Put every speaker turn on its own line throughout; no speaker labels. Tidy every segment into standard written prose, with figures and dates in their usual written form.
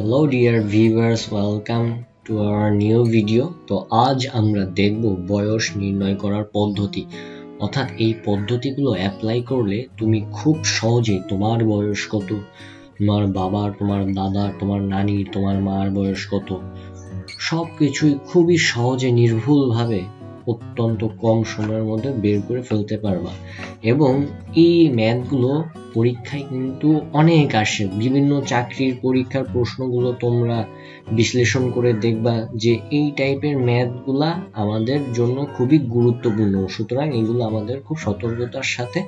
Hello dear viewers, welcome to our new video. তো আজ আমরা দেখব বয়স নির্ণয় করার পদ্ধতি, অর্থাৎ এই পদ্ধতিগুলো অ্যাপ্লাই করলে তুমি খুব সহজে তোমার বয়স কত, তোমার বাবার, তোমার দাদার, তোমার নানির, তোমার মার বয়স কত, সবকিছুই খুবই সহজে নির্ভুলভাবে অত্যন্ত কম সময়ের মধ্যে বের করে ফেলতে পারবা। এবং এই ম্যাথগুলো পরীক্ষায় কিন্তু অনেক আসে, বিভিন্ন চাকরির পরীক্ষার প্রশ্নগুলো তোমরা বিশ্লেষণ করে দেখবা যে এই টাইপের ম্যাথগুলা আমাদের জন্য খুবই গুরুত্বপূর্ণ, সুতরাং এগুলো আমাদের খুব সতর্কতার সাথে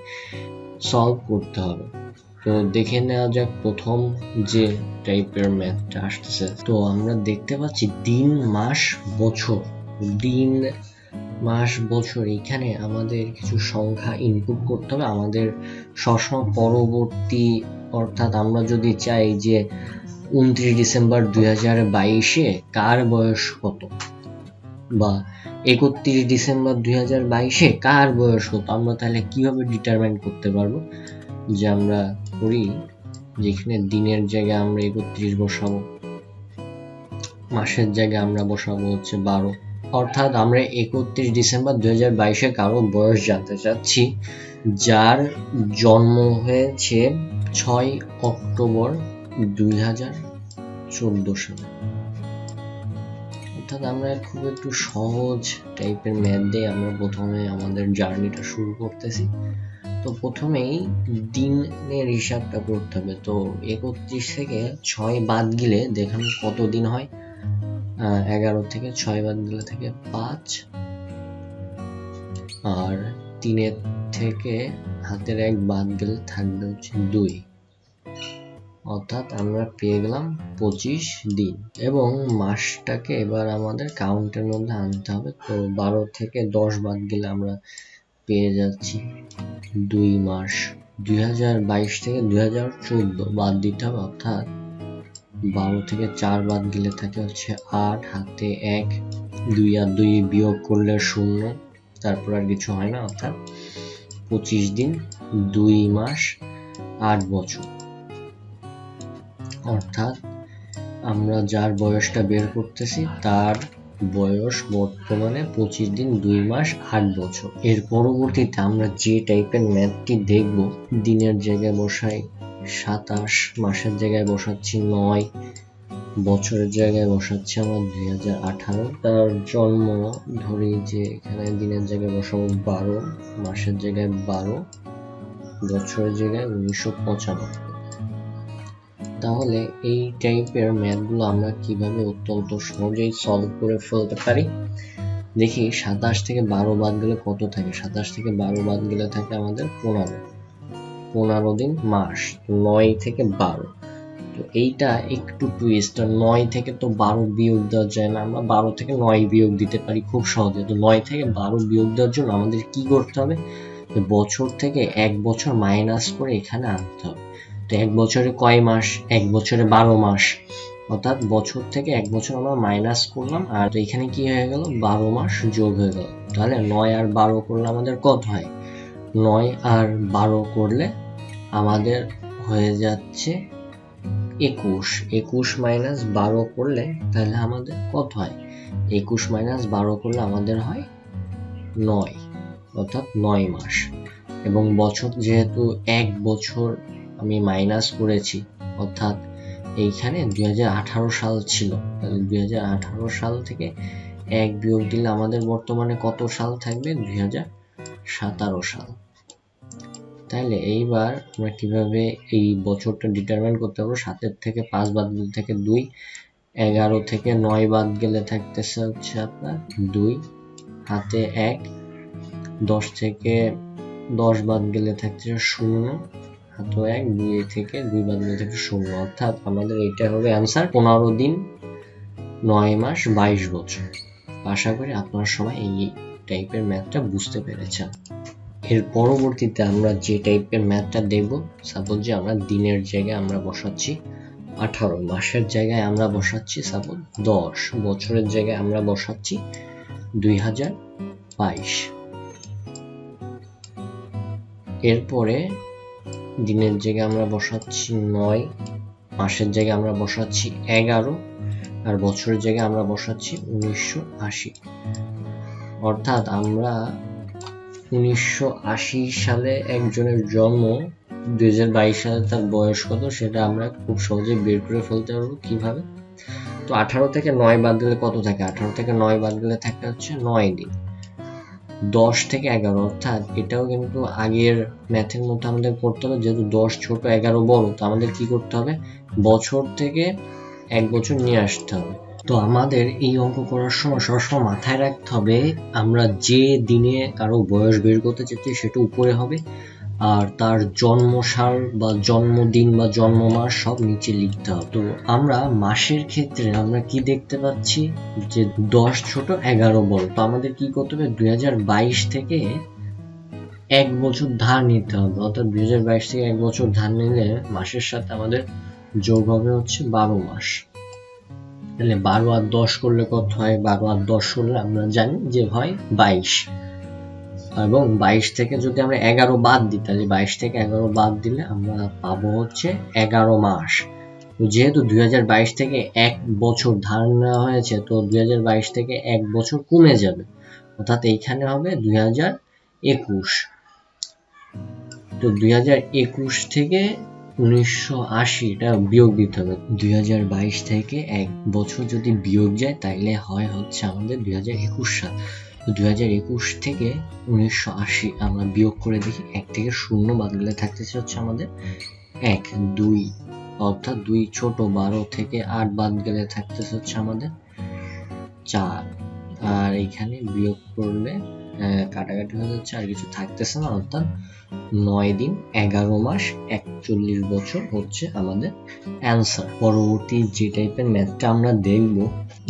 সলভ করতে হবে। তো দেখে নেওয়া যাক প্রথম যে টাইপের ম্যাথটা আসতেছে। তো আমরা দেখতে পাচ্ছি দিন, মাস, বছর। দিন, মাস, বছর, এখানে আমাদের কিছু সংখ্যা ইনপুট করতে হবে আমাদের সবসময় পরবর্তী, অর্থাৎ আমরা যদি চাই যে 29 ডিসেম্বর 2022-এ কার বয়স কত, বা 31 ডিসেম্বর 2022-এ কার বয়স কত, আমরা তাহলে কিভাবে ডিটারমাইন করতে পারবো? যে আমরা করি যেখানে দিনের জায়গায় আমরা 31 বসাবো, মাসের জায়গায় আমরা বসাবো হচ্ছে 12, অর্থাৎ আমরা 31 ডিসেম্বর 2022-এ কারো বয়স জানতে চাচ্ছি যার জন্ম হয়েছে 6 অক্টোবর 2014 সালে। অর্থাৎ আমরা খুব একটু সহজ টাইপের ম্যাথ দিয়ে আমরা প্রথমে আমাদের জার্নিটা শুরু করতেছি। তো প্রথমেই দিনের হিসাবটা করতে হবে। তো 31 থেকে 6 বাদ গেলে দেখুন কত দিন হয়। 11 থেকে 6 বাদ গেলে থেকে 5, আর 3 থেকে হাতের 1 বাদ গেলে থাকবে হচ্ছে 2, অর্থাৎ আমরা পেয়ে গেলাম 25 দিন। এবং মাসটাকে এবার আমাদের কাউন্টের মধ্যে আনতে হবে। তো 12 থেকে 10 বাদ গেলে আমরা পেয়ে যাচ্ছি 2 মাস। 2022 থেকে 2014 বাদ দিতে হবে, অর্থাৎ 12 থেকে 4 বাদ গেলে থাকে হচ্ছে 8, হাতে 1, 2 আর 2 বিয়োগ করলে 0, তারপর আর কিছু হয় না, অর্থাৎ 25 দিন, 2 মাস, 8 বছর। অর্থাৎ আমরা যার বয়সটা বের করতেছি তার বয়স বর্তমানে 25 দিন, 2 মাস, 8 বছর। এর পরবর্তীতে আমরা যে টাইপের ম্যাথটি দেখব, দিনের জায়গায় বসাই 27, মাসের জায়গায় বসাচ্ছি 9, বছরের জায়গায় বসাচ্ছি আমরা 2018, তার জন্ম ধরি যে এখানে দিনের জায়গায় বসাবো 12, মাসের জায়গায় 12, বছরের জায়গায় 1995। তাহলে এই টাইপের ম্যাথগুলো আমরা কিভাবে অত্যন্ত সহজেই সলভ করে ফেলতে পারি দেখি। 27 থেকে 12 বাদ গেলে কত থাকে? 27 থেকে 12 বাদ গেলে থাকে আমাদের 15 দিন, মাস। 9 থেকে 12, তো এইটা একটু টুইস্ট। 9 থেকে তো 12 বিয়োগ দেওয়া যায় না, আমরা 12 থেকে 9 বিয়োগ দিতে পারি খুব সহজে। তো 9 থেকে 12 বিয়োগ দেওয়ার জন্য আমাদের কি করতে হবে? বছর থেকে 1 বছর মাইনাস করে এখানে আনতে হবে। তো 1 বছরে কয় মাস? 1 বছরে 12 মাস, অর্থাৎ বছর থেকে 1 বছর আমরা মাইনাস করলাম, আর এখানে কি হয়ে গেল? 12 মাস যোগ হয়ে গেল। তাহলে 9 আর 12 করলে আমাদের কত হয়? 9 আর 12 করলে আমাদের হয়ে যাচ্ছে 21। 21 মাইনাস 12 করলে তাহলে আমাদের কত হয়? 21 মাইনাস 12 করলে আমাদের হয় 9, অর্থাৎ 9 মাস। এবং বছর যেহেতু 1 বছর আমি মাইনাস করেছি, অর্থাৎ এইখানে 2018 সাল ছিল, তাহলে 2018 সাল থেকে 1 বিয়োগ দিলে আমাদের বর্তমানে কত সাল থাকবে? 2017 সাল। তাহলে এইবার আমরা কিভাবে এই বছরটা ডিটারমাইন করতে পারবো? 7 থেকে 5 বাদ গেলে থেকে 2, 11 থেকে 9 বাদ গেলে থাকতেছে হচ্ছে আপনার 2, হাতে 1, 10 থেকে 10 বাদ গেলে থাকছে 0, হাতে 1, 2 থেকে 2 বাদ গেলে থাকে 0, অর্থাৎ আমাদের এইটা হবে অ্যান্সার 15 দিন, 9 মাস, 22 বছর। আশা করি আপনারা সবাই এই টাইপের ম্যাথটা বুঝতে পেরেছেন। এর পরবর্তীতে আমরা যে টাইপের ম্যাথটা দেখব, সাপোজ যে আমরা দিনের জায়গায় আমরা বসাচ্ছি 18, মাসের জায়গায় আমরা বসাচ্ছি সাপোজ 10, বছরের জায়গায় আমরা বসাচ্ছি 2022। এরপরে দিনের জায়গায় আমরা বসাচ্ছি 9, মাসের জায়গায় আমরা বসাচ্ছি 11 আর বছরের জায়গায় আমরা বসাচ্ছি 1980। অর্থাৎ আমরা 1980 সালে একজনের জন্ম, 2022 সালে তার বয়স কত সেটা আমরা খুব সহজে বের করে ফেলতে পারবো। কিভাবে? তো 18 থেকে 9 বাদ দিলে কত থাকে? 18 থেকে 9 বাদ দিলে থাকে হচ্ছে 9 দিন। 10 থেকে 11, অর্থাৎ এটাও কিন্তু আগের ম্যাথের মতো আমাদের করতে হবে, যেহেতু 10 ছোট 11 বড়, তো আমাদের কি করতে হবে? বছর থেকে 1 বছর নিয়ে আসতে হবে। তো আমাদের এই অঙ্ক করার সময় সবসময় মাথায় রাখতে হবে, আমরা যে দিনে কারো বয়স বের করতে চাচ্ছি সেটা উপরে হবে, আর তার জন্মসাল বা জন্মদিন বা জন্ম মাস সব নিচে লিখতে হবে। তো আমরা মাসের ক্ষেত্রে আমরা কি দেখতে পাচ্ছি যে 10 ছোট 11 বড়, তো আমাদের কি করতে হবে? 2022 থেকে 1 বছর ধার নিতে হবে। অর্থাৎ 2022 থেকে 1 বছর ধার নিলে মাসের সাথে আমাদের যোগ হবে হচ্ছে 12 মাস। তাহলে 12 আর 10 করলে কত হয়? 12 আর 10 করলে আমরা জানি যে হয় 22, এবং 22 থেকে যদি আমরা 11 বাদ দিই, তাহলে 22 থেকে 11 বাদ দিলে আমরা পাবো হচ্ছে 11 মাস। তো যেহেতু 2022 থেকে 1 বছর ধার নেওয়া হয়েছে, তো 2022 থেকে 1 বছর কমে যাবে, অর্থাৎ এইখানে হবে 2021। তো 2021 থেকে 1980 এটা বিয়োগ দিতে হবে। 2022 থেকে 1 বছর যদি বিয়োগ যায় তাইলে হয় হচ্ছে আমাদের 2021 সাল। 2021 থেকে 1980 আমরা বিয়োগ করে দেখি, 1 থেকে 0 বাদ দিলে থাকতেছে হচ্ছে আমাদের 1, 2, অর্থাৎ 2 ছোট 12 থেকে 8 বাদ গেলে থাকতেছে হচ্ছে আমাদের 4, আর এখানে বিয়োগ করলে কাটাকাটি হয়ে যাচ্ছে, আর কিছু থাকতেছে না, অর্থাৎ 9 দিন 11 মাস 41 বছর হচ্ছে আমাদের অ্যান্সার। পরবর্তী যে টাইপের ম্যাথটা আমরা দেখব,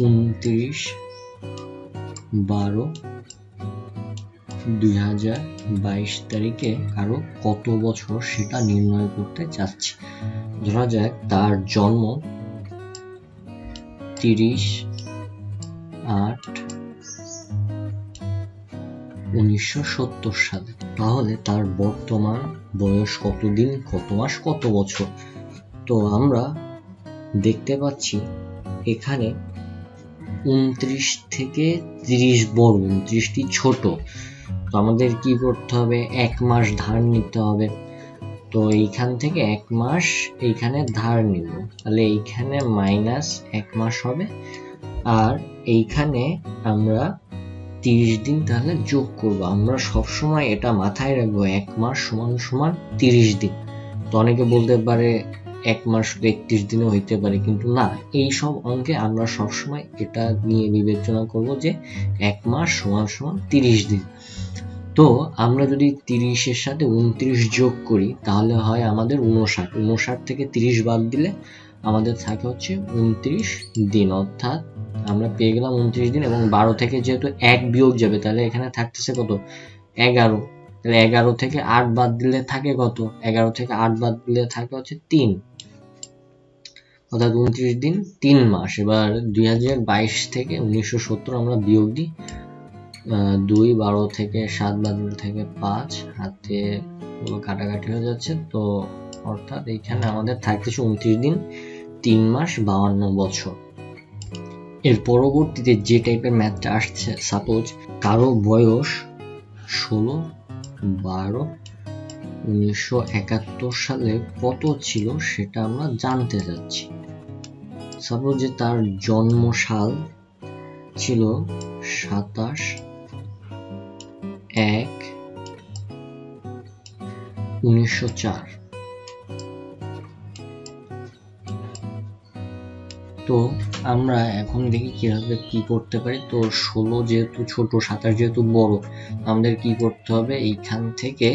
29/12/2022 তারিখে কারো কত বছর সেটা নির্ণয় করতে চাচ্ছি। ধরা যাক তার জন্ম 30/8/1970 সালে, তাহলে তার বর্তমান বয়স কত দিন, কত মাস, কত বছর? তো আমরা দেখতে পাচ্ছি এখানে 29 থেকে 30 বড়, 29টি ছোট, তো আমাদের কি করতে হবে? 1 মাস ধার নিতে হবে। তো এইখান থেকে 1 মাস এইখানে ধার নিব, তাহলে এইখানে মাইনাস 1 মাস হবে, আর এইখানে আমরা 30 দিন তাহলে যোগ করব। আমরা সবসময় এটা মাথায় রাখবো, 1 মাস সমান সমান 30 দিন। তো অনেকে বলতে পারে 1 মাস 31 দিনও হইতে পারে, কিন্তু না, এই সব অঙ্কে আমরা সবসময় এটা নিয়ে বিবেচনা করব যে 1 মাস সমান সমান 30 দিন। তো আমরা যদি 30 এর সাথে 29 যোগ করি তাহলে হয় আমাদের 59। 59 থেকে 30 বাদ দিলে আমাদের থাকে হচ্ছে 29 দিন, অর্থাৎ আমরা পেয়ে গেলাম 29 দিন। এবং 12 থেকে যেহেতু 1 বিয়োগ যাবে, তাহলে এখানে থাকতেছে কত? 11। তাহলে 11 থেকে 8 বাদ দিলে থাকে কত? 11 থেকে 8 বাদ দিলে থাকে হচ্ছে 3, অর্থাৎ 29 দিন 3 মাস। এবার 2022 থেকে 1970 আমরা বিয়োগ দিই, 2, 12 থেকে 7 বাদ দিলে থেকে 5, হাতে কাটাকাটি হয়ে যাচ্ছে, তো অর্থাৎ এইখানে আমাদের থাকতেছে 29 দিন 3 মাস 52 বছর। এর পরবর্তীতে যে টাইপের ম্যাথটা আসছে, সাপোজ কারো বয়স 16/12/1971 সালে কত ছিল সেটা আমরা জানতে চাচ্ছি। সাপোজ যে তার জন্মসাল ছিল 27/1/1904। তো আমরা এখন দেখি কিভাবে কি করতে পারি। তো 16 যেহেতু ছোট, 27 যেহেতু বড়, আমাদের কি করতে হবে? এইখান থেকে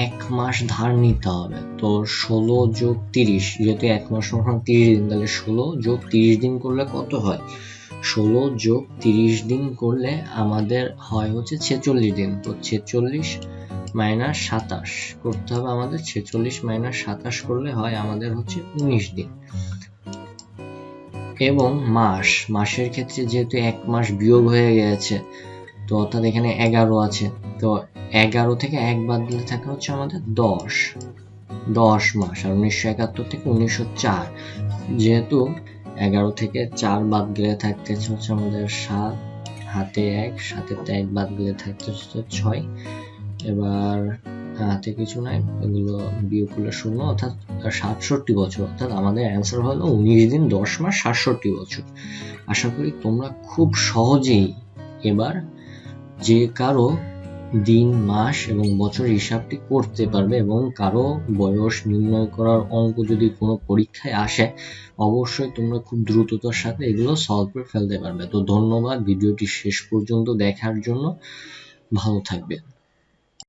1 মাস ধার নিতে হবে। তো 16 যোগ 30, যেহেতু 1 মাস সমান 30 দিন, তাহলে 16 যোগ 30 দিন করলে কত হয়? 16 যোগ 30 দিন করলে আমাদের হয় হচ্ছে 46 দিন। তো 46 মাইনাস 27 করতে হবে আমাদের, 46 মাইনাস 27 করলে হয় আমাদের হচ্ছে 19 দিন। এবং মাসের ক্ষেত্রে যেহেতু 1 মাস বিয়োগ হয়ে গেছে, তো অর্থাৎ এখানে 11 আছে, তো 11 থেকে 1 বাদ দিলে থাকে হচ্ছে আমাদের 10। 10 মাস, আর 1971 থেকে 1904, যেহেতু 11 থেকে 4 বাদ গেলে থাকতেছে হচ্ছে আমাদের 7, হাতে 1, সাথে 1 বাদ গেলে থাকতে হচ্ছে 6, এবার হাতে কিছু নাই, এগুলো বিয়োগ করলে 0, অর্থাৎ 67 বছর। অর্থাৎ আমাদের অ্যান্সার হলো 19 দিন 10 মাস 67 বছর। আশা করি তোমরা খুব সহজেই এবার যে কারো দিন, মাস এবং বছর হিসাবটি করতে পারবে, এবং কারো বয়স নির্ণয় করার অঙ্ক যদি কোনো পরীক্ষায় আসে অবশ্যই তোমরা খুব দ্রুততার সাথে এগুলো সলভ করে ফেলতে পারবে। তো ধন্যবাদ ভিডিওটি শেষ পর্যন্ত দেখার জন্য, ভালো থাকবে।